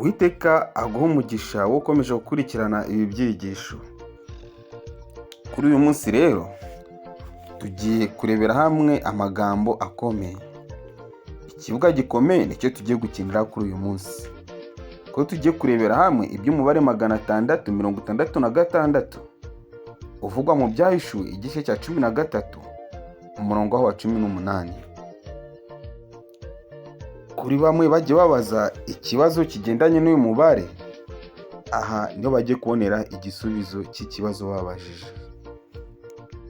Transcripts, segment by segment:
Uwiteka aguhe umugisha wo ukomeje gukurikirana ibi byigisho. Kuri uyu munsi rero tugiye kurebera hamwe amagambo akomeye. Ikibuga gikomeye nicyo tugiye gukinira kuri uyu munsi. Ko tugiye kurebera hamwe iby'umubare 666 uvugwa mu Byahishuwe igice cya 13 umurongo wa 18. Kuri bamwe bagiye babaza ikibazo kigendanye n'uyu mubare, aha niho bagiye kubonera igisubizo cy'ikibazo babajije.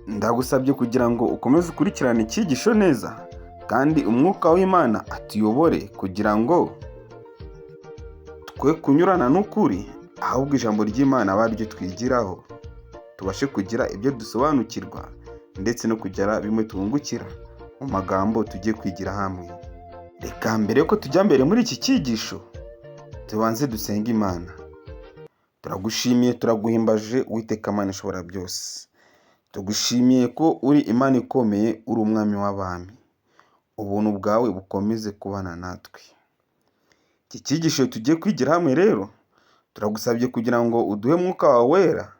Ndagusabye kugira ngo ukomeze ukurikirane icyigisho neza, kandi umwuka w'Imana atuyobore kugira ngo twe kunyurana n'ukuri, ahubwo ijambo ry'Imana aba ryo twigiraho, tubashe kugira ibyo dusobanukirwa ndetse no kugira bimwe twungukira mu magambo tugiye kwigira hamwe. Reka mbere yuko tujya mbere muri iki cyigisho, tubanze dusenga Imana. Turagushimiye, turaguhimbaje Uwiteka Mana ishobora byose. Tugushimiye ko uri Imana ikomeye, uri umwami w'abami. Ubuntu bwawe bukomeze kubana natwe. Iki cyigisho tugiye kwigira hamwe rero, turagusabye kugira ngo uduhe mwuka wawe wera,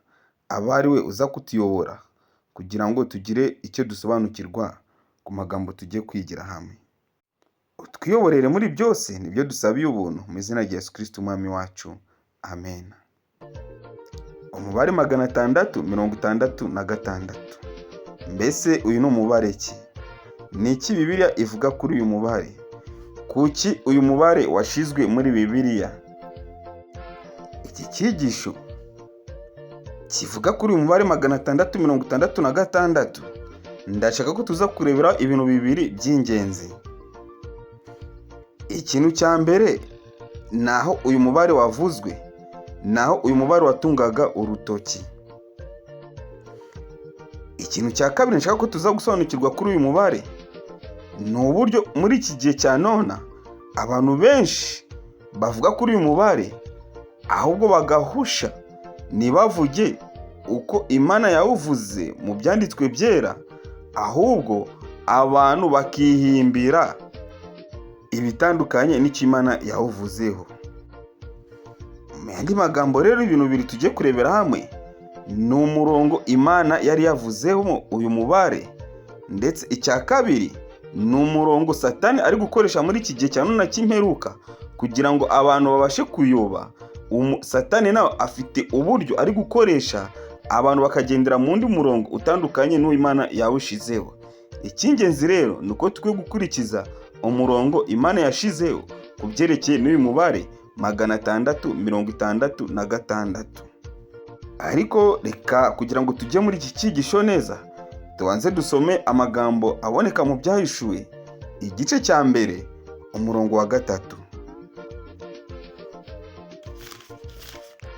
aba ari we uza kutuyobora, kugira ngo tugire icyo dusobanukirwa ku magambo tugiye kwigira hamwe. Utwiyoborere muri byose, nibyo dusabiye ubuntu mu izina rya Yesu Kristo umwami wacu. Amen. Umubare 666. Mbese uyu ni umubare ki? Ni iki Bibiliya ivuga kuri uyu mubare? Kuki uyu mubare washizwe muri Bibiliya? Iki cyigisho kivuga kuri uyu mubare 666. Ndashaka ko tuza kurebera ibintu bibiri by'ingenzi. Ikintu cya mbere, naho uyu mubare wavuzwe, naho uyu mubare watungaga urutoki. Ikintu cya kabiri nshaka ko tuza gusobanukirwa kuri uyu mubare, ni uburyo muri iki gihe cya none abantu benshi bavuga kuri uyu mubare, ahubwo bagahusha ntibavuge uko Imana yawuvuze mu byanditswe byera, ahubwo abantu bakihimbira ibitandukanye n'icyo Imana yawuvuzeho. Mu yandi magambo rero, ibintu bibiri tugiye kurebera hamwe ni umurongo Imana yari yavuzeho uyu mubare, ndetse icya kabiri ni umurongo Satani ari gukoresha muri iki gihe cya none cy'imperuka kugira ngo abantu babashe kuyoba. Satani nawe afite uburyo ari gukoresha abantu bakagendera mu ndi murongo utandukanye n'uwo Imana yawushizeho. Icy'ingenzi rero ni uko twe gukurikiza umurongo Imana yashizeho ku byerekeye n'uyu mubare 666. Ariko reka kugira ngo tujye muri iki cyigisho neza, tubanze dusome amagambo aboneka mu Byahishuwe igice cya mbere umurongo wa 3.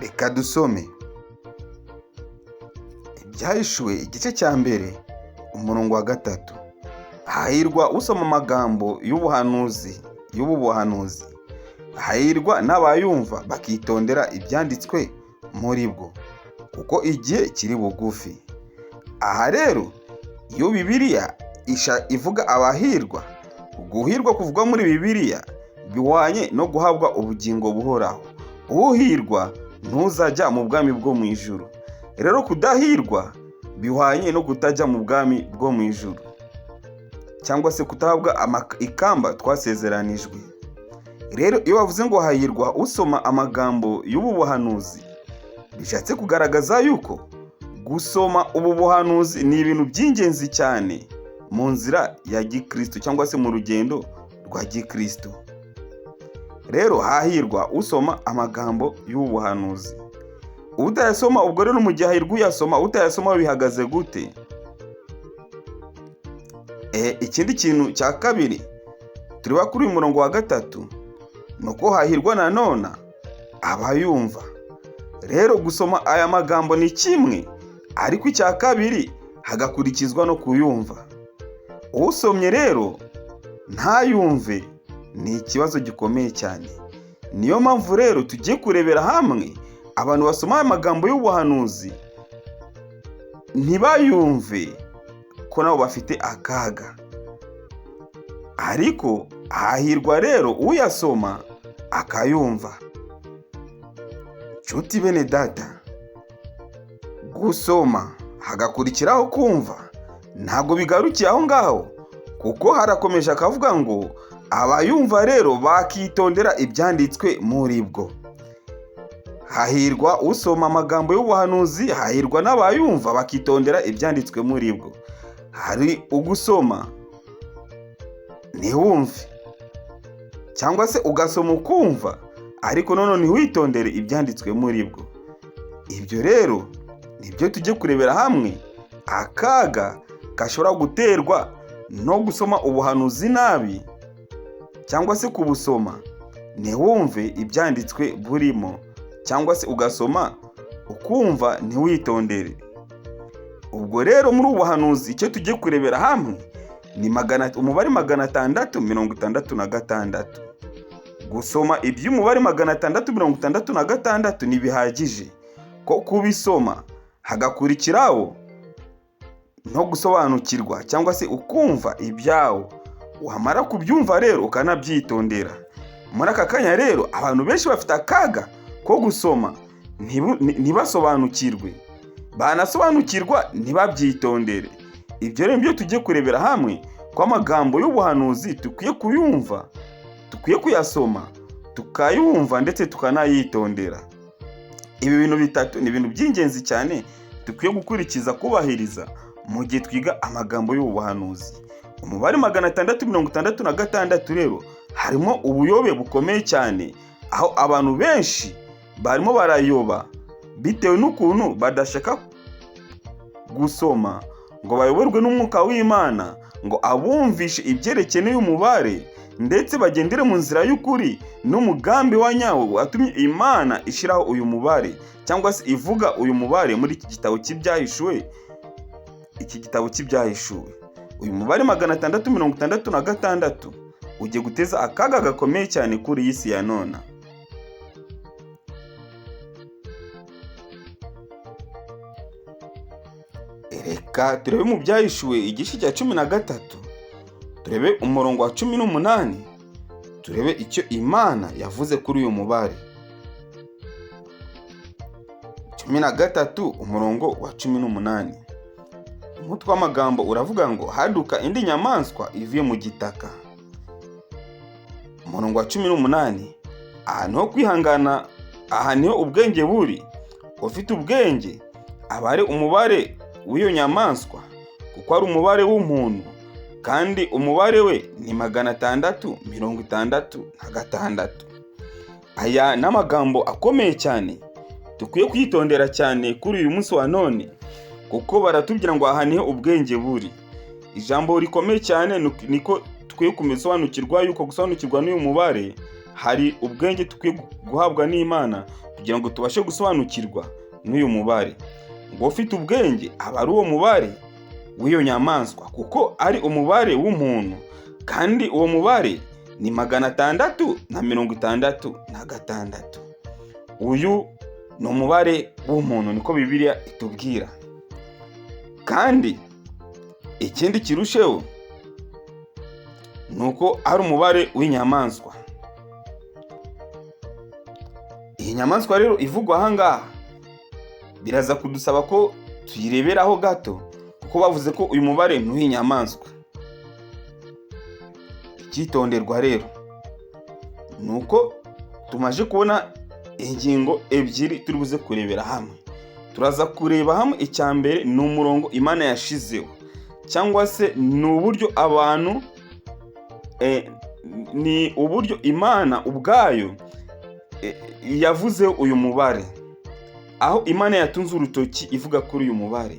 Reka dusome Ibyahishuwe igice cya mbere umurongo wa 3. Hahirwa usoma amagambo y'ubu buhanuzi, hahirwa n'abayumva bakitondera ibyanditswe muri bwo, kuko igihe kiri bugufi. Aha rero, iyo Bibiliya ivuga abahirwa, guhirwa kuvugwa muri Bibiliya bihwanye no guhabwa ubugingo buhoraho. Uhirwa ntuzajya mu bwami bwo mu ijuru. Rero kudahirwa bihwanye no kutajya mu bwami bwo mu ijuru, cyangwa se kutahabwa ikamba twasezeranijwe. Rero iyo bavuze ngo hahirwa usoma amagambo y'ubu buhanuzi, bishatse kugaragaza yuko gusoma ubu buhanuzi ni ibintu by'ingenzi cyane mu nzira ya Gikristo, cyangwa se mu rugendo rwa Gikristo. Rero hahirwa usoma amagambo y'ubu buhanuzi. Utayasoma, ubwo rero mu gihe hahirwa uyasoma, utayasoma bihagaze gute? Ikindi kintu cya kabiri tureba kuri uyu murongo wa 3, ni uko hahirwa nanone abayumva. Rero gusoma aya magambo ni kimwe, ariko icya kabiri hagakurikizwa no kuyumva. Usomye rero ntayumve ni ikibazo gikomeye cyane. Niyo mpamvu rero tugiye kurebera hamwe abantu basoma aya magambo y'ubuhanuzi ntibayumve, ko nabo bafite akaga. Ariko hahirwa rero uyasoma akayumva. nshuti bene data, gusoma hagakurikiraho kumva ntabwo bigarukiye aho ngaho, kuko harakomeje akavuga ngo abayumva rero bakitondera ibyanditswe muri bwo. Hahirwa usoma amagambo y'ubuhanuzi, hahirwa n'abayumva bakitondera ibyanditswe muri bwo. Hari ugusoma ntiwumve, cyangwa se ugasoma ukumva ariko none ntiwitondere ibyanditswe muri bwo. Ibyo rero nibyo tujye kurebera hamwe, akaga gashobora guterwa no gusoma ubuhanuzi nabi, cyangwa se kubusoma ntiwumve ibyanditswe burimo, cyangwa se ugasoma ukumva ntiwitondere. Ubwo rero muri ubu buhanuzi icyo tujye kurebera hamwe ni umubare 666. Gusoma iby'umubare 666 ntibihagije, ko kubisoma hagakurikiraho no gusobanukirwa cyangwa se ukumva ibyawo. Wamara kubyumva rero ukanabyitondera. Muri aka kanya rero abantu benshi bafite akaga ko gusoma ntibasobanukirwe, banasobanukirwa ntibabyitondere. Ibyo rero byo tujye kurebera hamwe, ko amagambo y'ubuhanuzi dukwiye kuyumva, dukwiye kuyasoma, tukayumva ndetse tukanayitondera. Ibi bintu bitatu ni ibintu by'ingenzi cyane dukwiye gukurikiza, kubahiriza mu gihe twiga amagambo y'ubuhanuzi. Umubare 666 rero harimo ubuyobe bukomeye cyane, aho abantu benshi barimo barayoba bitewe n'ukuntu badashaka gusoma ngo bayoborwe n'umwuka w'Imana, ngo abumvishe ibyerekeye n'uyu mubare, ndetse bagendere mu nzira y'ukuri n'umugambi wa nyawo watumye Imana ishyiraho uyu mubare, cyangwa se ivuga uyu mubare muri iki gitabo cy'ibyahishuwe. Uyu mubare 666 ugiye guteza akaga gakomeye cyane kuri iyi si ya none. Reka turebe mu byahishuwe igice cya 13, turebe umurongo wa 18, turebe icyo Imana yavuze kuri uyu mubare. 13 umurongo wa 18, umutwe w'amagambo uravuga ngo haduka indi nyamaswa ivuye mu gitaka. Umurongo wa 18, ahantu ho kwihangana, aha niho ubwenge buri. Ufite ubwenge abare umubare w'iyo nyamaswa, kuko ari umubare w'umuntu, kandi umubare we ni 666. Aya ni amagambo akomeye cyane dukwiye kwitondera cyane kuri uyu munsi wa none, kuko baratubwira ngo aha niho ubwenge buri. Ijambo rikomeye cyane niko tukwiye kumesobanukirwa, yuko gusobanukirwa n'uyu mubare hari ubwenge tukwiye guhabwa n'Imana kugira ngo tubashe gusobanukirwa n'uyu mubare. Ngo ufite ubwenge aba ari uwo mubare w'iyo nyamaswa, kuko ari umubare w'umuntu, kandi uwo mubare ni 666. Uyu ni umubare w'umuntu, niko Bibiliya itubwira. Kandi ikindi kirusheho nuko ari umubare w'inyamaswa. Iyi nyamaswa rero ivugwa aha ngaha biraza kudusaba ko tuyireberaho gato, kuko bavuze ko uyu mubare ni uw'inyamaswa. Icyitonderwa rero nuko tumaje kubona ingingo ebyiri turi buze kurebera hamwe. Turaza kureba hamwe icya mbere ni umurongo Imana yashizeho, cyangwa se ni uburyo abantu ni uburyo Imana ubwayo yavuze uyu mubare, aho Imana yatunze urutoki ivuga kuri uyu mubare.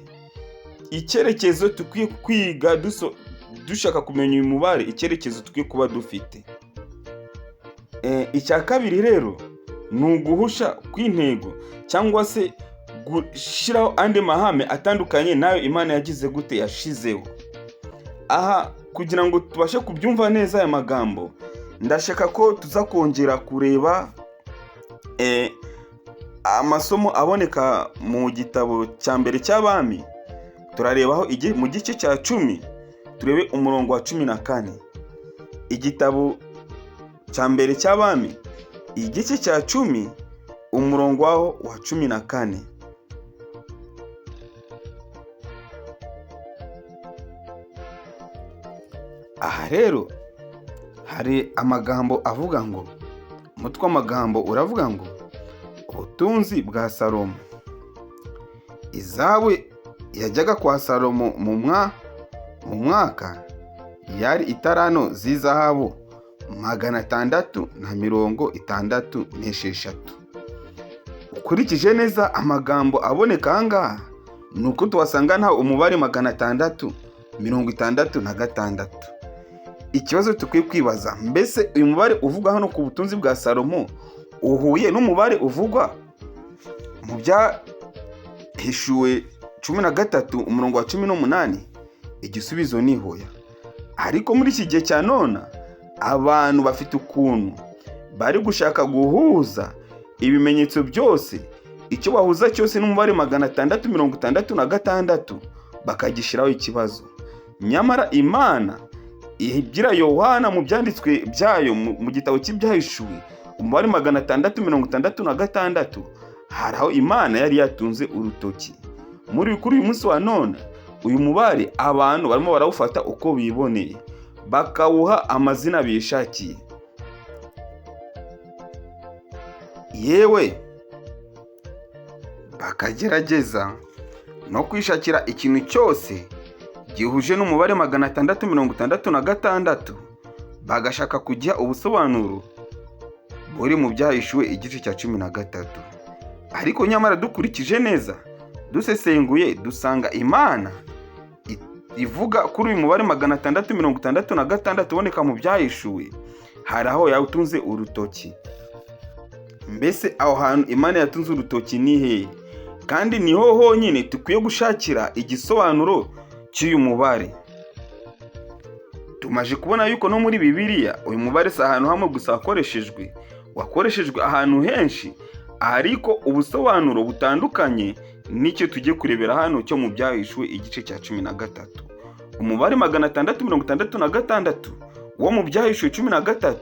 Icyerekezo tukwiye kwiga dushaka kumenya uyu mubare, icyerekezo tukwiye kuba dufite. Icya kabiri rero ni uguhusha kw'intego, cyangwa se gushyiraho andi mahame atandukanye nayo Imana yagize gute yashizeho. Aha kugira ngo tubashe kubyumva neza aya magambo, ndashaka ko tuza kongera kureba amasomo aboneka mu gitabo cya mbere cy'Abami. Turarebaho mu gice cya 10, turebe umurongo wa 14. Igitabo cya mbere cy'Abami igice cya 10 umurongo waho wa 14. Aha rero hari amagambo avuga ngo, umutwe w'amagambo uravuga ngo ubutunzi bwa Salomo. Izahabu yajyaga kwa Salomo mu mwaka yari itarano z'izahabu 666. Ukurikije neza amagambo aboneka ahangaha, ni uko tuhasanga nta umubare 666. Ikibazo tukwiye kwibaza, mbese uyu mubare uvugwa hano ku butunzi bwa Salomo uhuye n'umubare uvugwa mu Byahishuwe 13 umurongo wa 18? Igisubizo ni hoya. Ariko muri iki gihe cya none abantu bafite ukuntu bari gushaka guhuza ibimenyetso byose, icyo bahuza cyose n'umubare 666 bakagishyiraho ikibazo. Nyamara Imana ibwira Yohana mu byanditswe byayo mu gitabo cy'Ibyahishuwe umubare 666, hari aho Imana yari yatunze urutoki. Kuri uyu munsi wa none uyu mubare abantu barimo barawufata uko biboneye, bakawuha amazina bishakiye. Yewe bakagerageza no kwishakira ikintu cyose gihuje n'umubare 666, bagashaka kugiha ubusobanuro buri mu Byahishuwe igice cya 13. Ariko nyamara dukurikije neza, dusesenguye, dusanga Imana ivuga kuri uyu mubare 666 uboneka mu Byahishuwe, hari aho yawutunze urutoki. Mbese aho hantu Imana yatunze urutoki ni hehe? Kandi niho honyine tukwiye gushakira igisobanuro cy'uyu mubare. Tumaje kubona yuko no muri Bibiliya uyu mubare si ahantu hamwe gusa wakoreshejwe ahantu henshi, ariko ubusobanuro butandukanye nicyo tujye kurebera hano cyo mu Byahishuwe igice cya 13. Umubare 666 wo mu Byahishuwe 13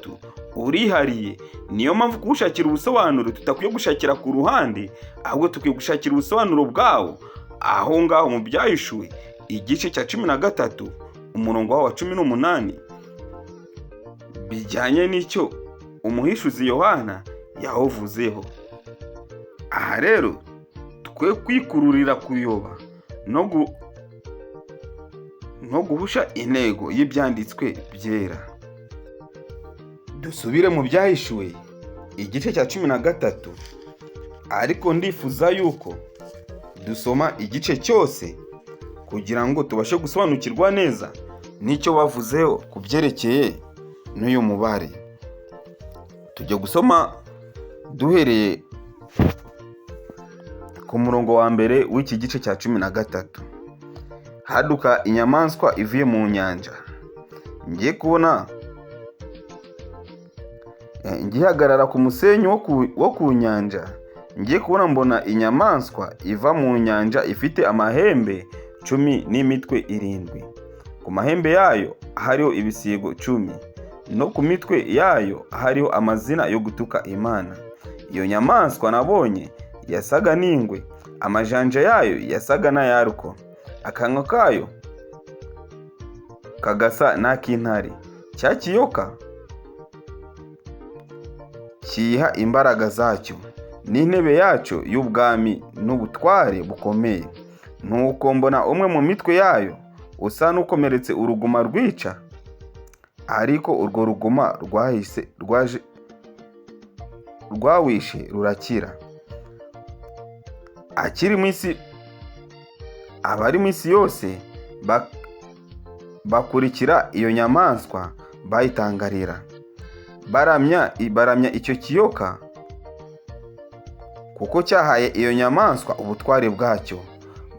urihariye. Niyo mpamvu kuwushakira ubusobanuro tutakwiye gushakira ku ruhande, ahubwo tukwiye gushakira ubusobanuro bwawo aho ngaho mu Byahishuwe igice cya 13 umurongo wa 18, bijyanye n'icyo umuhishuzi Yohana yavuzeho. Aha rero tukwiye kwikururira kuyoba no guhusha intego y'ibyanditswe byera. Dusubire mu Byahishuwe igice cya 13, ariko ndifuza yuko dusoma igice cyose kugira ngo tubashe gusobanukirwa neza n'icyo bavuzeho ku byerekeye n'uyu mubare. Tujye gusoma duhereye ku murongo wa mbere w'iki gice cya 13. Haduka inyamaswa ivuye mu nyanja. Ngihagarara ku musenyi wo ku nyanja, ngiye kubona mbona inyamaswa iva mu nyanja ifite amahembe 10 n'imitwe 7. Ku mahembe yayo hariho ibisigo 10, no ku mitwe yayo hariho amazina yo gutuka Imana. Iyo nyamaswa nabonye yasaga n'ingwe, amajanja yayo yasaga n'ayarwo, akanwa kayo kagasa n'ak'intare. Cya kiyoka kiha imbaraga zacyo n'intebe yacyo y'ubwami n'ubutware bukomeye. Nuko mbona umwe mu mitwe yayo usa n'ukomeretse uruguma rwica, ariko urwo ruguma rwawishe rurakira. Akiri mu isi, abari mu isi yose bakurikira iyo nyamaswa bayitangarira, baramya icyo kiyoka, kuko cyahaye iyo nyamaswa ubutware bwacyo.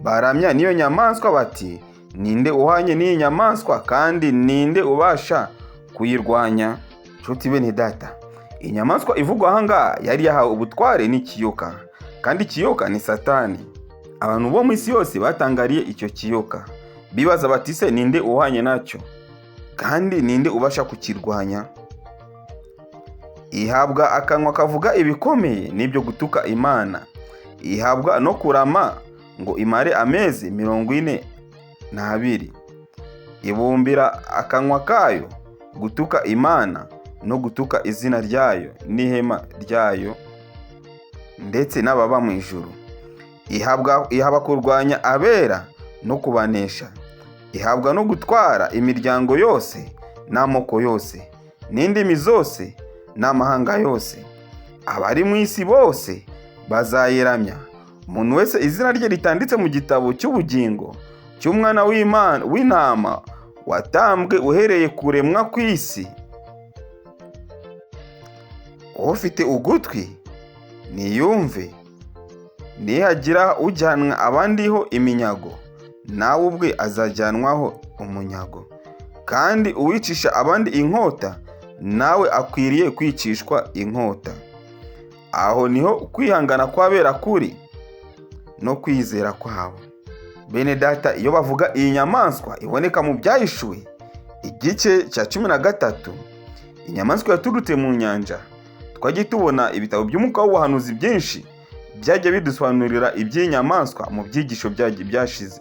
Baramya n'iyo nyamaswa bati, ninde uhanye n'iyi nyamaswa, kandi ninde ubasha kuyirwanya? Nshuti bene data, inyamaswa ivugwa ahangaha yari yahawe ubutware n'ikiyoka, kandi ikiyoka ni Satani. Abantu bo mu isi yose batangariye icyo kiyoka, bibaza bati se ninde uhanye nacyo, kandi ninde ubasha kukirwanya? ihabwa akanwa kavuga ibikomeye n'ibyo gutuka Imana. Ihabwa no kurama ngo imare amezi 42. Ibumbira akanwa kayo gutuka Imana no gutuka izina ryayo n'ihema ryayo ndetse n'ababa mu ijuru. Ihabwa kurwanya abera no kubanesha. Ihabwa no gutwara imiryango yose n'amoko yose n'indimi zose n'amahanga yose. Abari mu isi bose bazayiramya, umuntu wese izina rye ritanditse mu gitabo cy'ubugingo cy'umwana w'intama watambwe uhereye kuremwa kw'isi. Ufite ugutwi niyumve. Nihagira ujyanwa abandiho iminyago, nawe ubwe azajyanwaho umunyago. Kandi uwicisha abandi inkota, nawe akwiriye kwicishwa inkota. Aho niho kwihangana kw'abera kuri no kwizera kwabo. Bene data, iyo bavuga iyi nyamaswa iboneka mu Byahishuwe igice cya 13, inyamaswa yaturutse mu nyanja, twagiye tubona ibitabo by'umwuka w'ubuhanuzi byinshi byajya bidusobanurira iby'iyi nyamaswa mu byigisho byashize.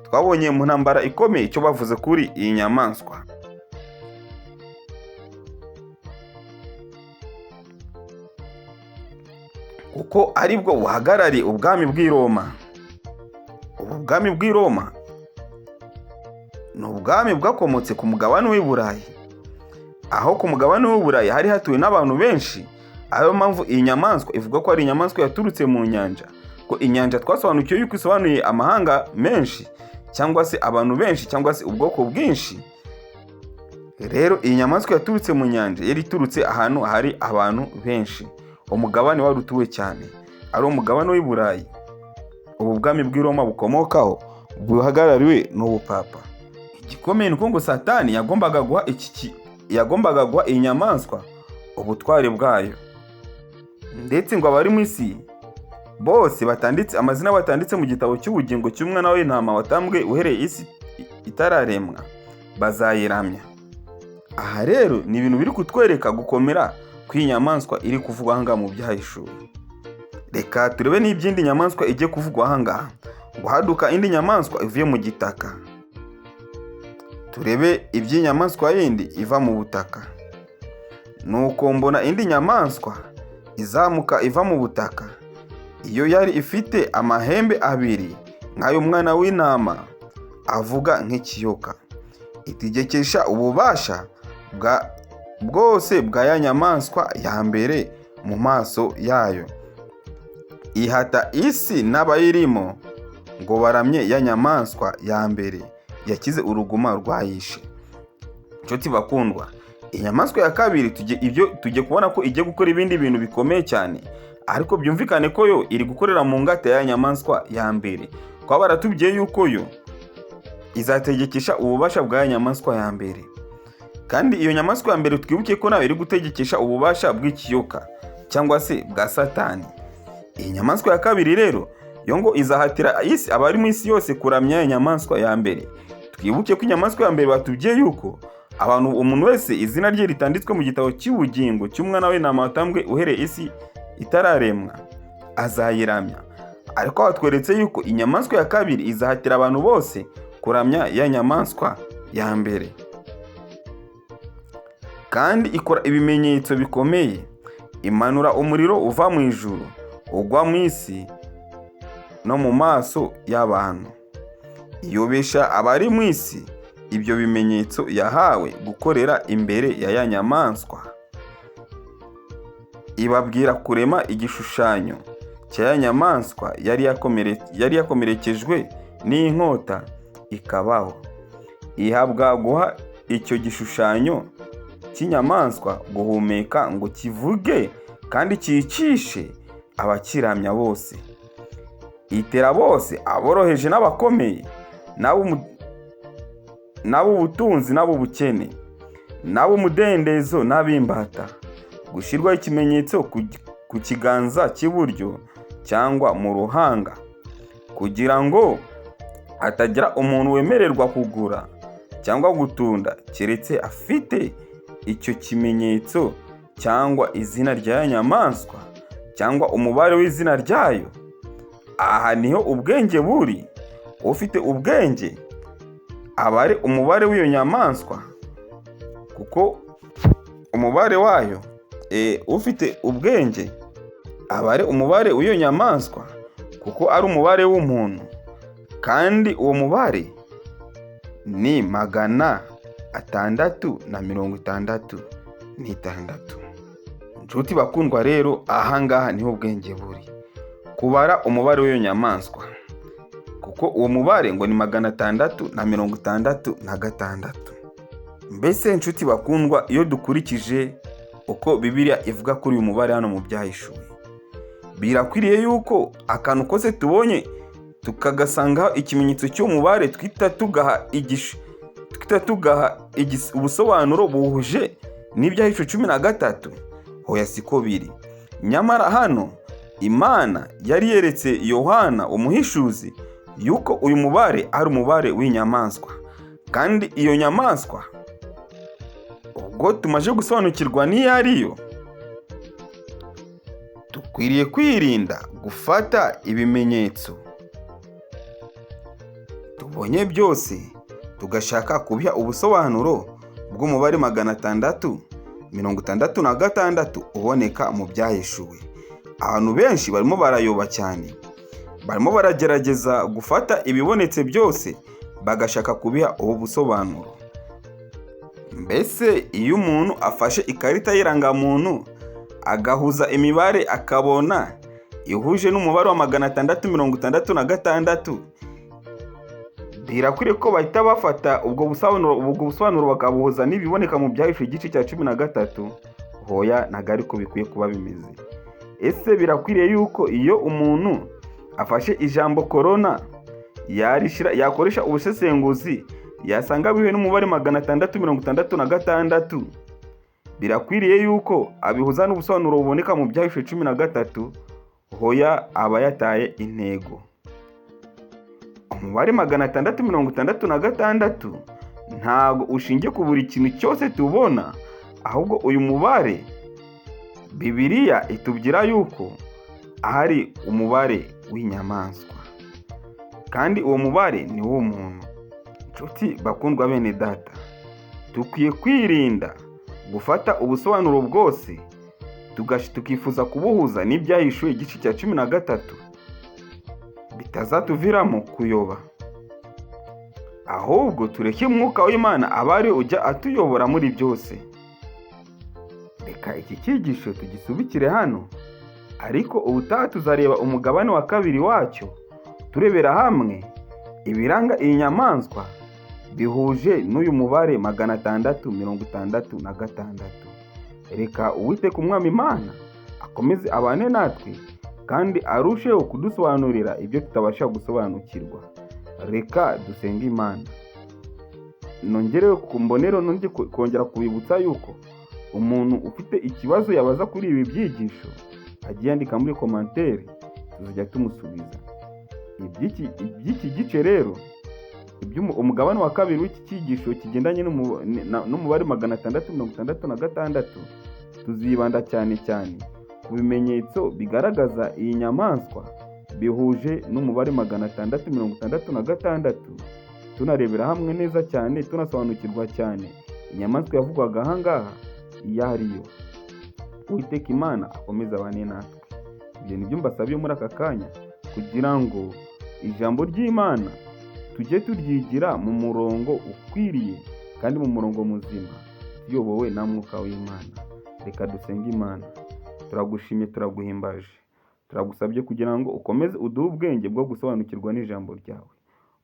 Twabonye mu ntambara ikomeye icyo bavuze kuri iyi nyamaswa. Kuko aribwo buhagarariye ubwami bw'i Roma. Ubu bwami bw'i Roma ni ubwami bwakomotse ku mugabane w'i Burayi. Aho ku mugabane w'i Burayi hari hatuwe n'abantu benshi. Ayo mpamvu iyi nyamaswa ivuga ko ari inyamaswa yaturutse mu nyanja. Ko inyanja twasobanukiwe yuko isobanuye amahanga menshi, cyangwa se abantu benshi, cyangwa se ubwoko bwinshi. Rero iyi nyamaswa yaturutse mu nyanja yari iturutse ahantu hari abantu benshi. Umugabane wari utuwe cyane ari umugabane w'i Burayi. Ubu bwami bw'i Roma bukomokaho buhagarariwe n'ubupapa. Igikomeye nuko ngo Satani yagombaga guha iyi nyamaswa ubutware bwayo. Ndetse ngo abari mu isi bose amazina batanditse mu gitabo cy'ubugingo cy'umwana w'intama watambwe uhereye isi itararemwa bazayiramya. Aha rero ni ibintu biri kutwereka gukomera kw'iyi nyamaswa iri kuvugwa aha ngaha mu Byahishuwe. Reka turebe n'iby'indi nyamaswa igiye kuvugwa aha ngaha. Ngo haduka indi nyamaswa ivuye mu gitaka. Turebe iby'inyamaswa yindi iva mu butaka. Nuko mbona indi nyamaswa izamuka iva mu butaka. Iyo yari ifite amahembe abiri nk'ay'umwana w'intama, avuga nk'ikiyoka. Itegekesha ububasha bwose bwa ya nyamaswa ya mbere mu maso yayo. Ihata isi n'abayirimo ngo baramye ya nyamaswa ya mbere yakize uruguma rwayishe. Nshuti bakundwa, inyamaswa ya kabiri tujye kubona ko igiye gukora ibindi bintu bikomeye cyane, ariko byumvikane ko yo iri gukorera mu ngata ya nyamaswa ya mbere. Kwa baratubwiye yuko yo izategekesha ububasha bwa nyamaswa ya mbere. Kandi iyo nyamaswa ya mbere twibuke ko nawe iri gutegekesha ububasha bw'ikiyoka cyangwa se bwa Satani. Iyi nyamaswa ya kabiri rero yo ngo izahatira isi, abari mu isi yose kuramya inyamaswa ya mbere. Twibuke ko inyamaswa ya mbere batubwiye yuko umuntu wese izina rye ritanditswe mu gitabo cy'ubugingo cy'umwana w'intama watambwe uhereye isi itararemwa azayiramya. Ariko batweretse yuko inyamaswa ya kabiri izahatira abantu bose kuramya ya nyamaswa ya mbere. Kandi ikora ibimenyetso bikomeye. Imanura umuriro uva mu ijuru ugwa mu isi no mu maso y'abantu. Iyobesha abari mu isi ibyo bimenyetso yahawe gukorera imbere ya ya nyamaswa. Ibabwira kurema igishushanyo cya ya nyamaswa yari yakomerekejwe n'inkota ikabaho. Ihabwa guha icyo gishushanyo cy'inyamaswa guhumeka ngo kivuge kandi cyicishe abakiramya bose. Itera bose, aboroheje n'abakomeye, n'ab'ubutunzi n'ab'ubukene, n'ab'umudendezo n'ab'imbata, gushyirwaho ikimenyetso ku kiganza cy'iburyo cyangwa mu ruhanga, kugira ngo hatagira umuntu wemererwa kugura cyangwa gutunda keretse afite icyo kimenyetso cyangwa izina ry'aya nyamaswa cyangwa umubare w'izina ryayo. Aha niho ubwenge buri. Ufite ubwenge abare umubare w'iyo nyamaswa, kuko umubare wayo. Ufite ubwenge abare umubare w'iyo nyamaswa, kuko ari umubare w'umuntu, kandi uwo mubare ni 666. Nshuti bakundwa rero, ahangaha niho ubwenge buri, kubara umubare w'iyo nyamaswa, kuko uwo mubare ngo ni 666. Mbese nshuti bakundwa, iyo dukurikije uko Bibiliya ivuga kuri uyu mubare hano mu Byahishuwe, birakwiriye yuko akantu kose tubonye tukagasangaho ikimenyetso cy'umubare twita tugaha ubusobanuro buhuje n'Ibyahishuwe 13. Hoya siko biri. Nyamara hano Imana yari yeretse Yohana umuhishuzi yuko uyu mubare ari umubare w'inyamaswa, kandi iyo nyamaswa ubwo tumaze gusobanukirwa n'iyo ariyo, dukwiriye kwirinda gufata ibimenyetso tubonye byose tugashaka kubiha ubusobanuro bw'umubare 666 uboneka mu Byahishuwe. Abantu benshi barimo barayoba cyane, barimo baragerageza gufata ibibonetse byose bagashaka kubiha ubu busobanuro. Mbese iyo umuntu afashe ikarita y'irangamuntu agahuza imibare akabona ihuje n'umubare wa 666, birakwiriye ko bahita bafata ubwo busobanuro bakabuhuza n'ibiboneka mu Byahishuwe igice cya 13? Hoya, ntabwo ariko bikwiye kuba bimeze. Ese birakwiriye yuko iyo umuntu afashe ijambo korona yakoresha ubusesenguzi yasanga bihuye n'umubare 666, birakwiriye yuko abihuza n'ubusobanuro buboneka mu Byahishuwe 13? Hoya, aba yataye intego. Umubare 666 ntabwo ushingiye ku buri kintu cyose tubona, ahubwo uyu mubare Bibiliya itubwira yuko ari umubare w'inyamaswa, kandi uwo mubare ni w'umuntu. Nshuti bakundwa bene data, dukwiye kwirinda gufata ubusobanuro bwose tukifuza kubuhuza n'Ibyahishuwe igice cya 13, bitazatuviramo kuyoba. Ahubwo tureke umwuka w'Imana abari ujya atuyobora muri byose. Reka iki cyigisho tugisubikire hano, ariko ubutaha tuzareba umugabane wa kabiri wacyo, turebera hamwe ibiranga iyi nyamaswa bihuje n'uyu mubare 666. Reka Uwiteka Umwami Imana akomeze abane natwe, kandi arusheho kudusobanurira ibyo tutabasha gusobanukirwa. Reka dusenge Imana. Nongerewe ku mbonero kongera kubibutsa yuko umuntu ufite ikibazo yabaza kuri ibi byigisho agiye yandika muri komantere, tuzajya tumusubiza. Iby'iki gice rero, umugabane wa kabiri w'iki cyigisho kigendanye n'umubare 666, tuzibanda cyane ku bimenyetso bigaragaza iyi nyamaswa bihuje n'umubare 666, tunarebera hamwe neza cyane, tunasobanukirwa cyane inyamaswa yavugwaga ahangaha iyo ariyo. Uwiteka Imana akomeza abane natwe. Ibyo nibyo mbasabye muri aka kanya, kugira ngo ijambo ry'Imana tujye turyigira mu murongo ukwiriye kandi mu murongo muzima, tuyobowe na mwuka w'Imana. Reka dusenge Imana. Turagushimye, turaguhimbaje, turagusabye kugira ngo ukomeze uduhe ubwenge bwo gusobanukirwa n'ijambo ryawe.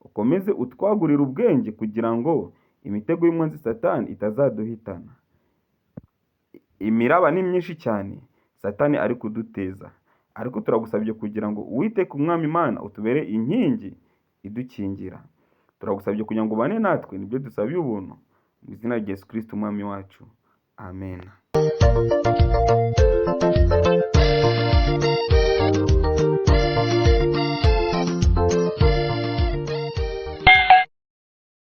Ukomeze utwagurire ubwenge kugira ngo imitego y'umwanzi Satani itazaduhitana. Imiraba ni myinshi cyane Satani ari kuduteza, ariko turagusabye kugira ngo Uwiteka Umwami Imana utubere inkingi idukingira. Turagusabye kugira ngo ubane natwe, nibyo dusabiye ubuntu mu izina rya Yesu Kristo Umwami wacu. Amen.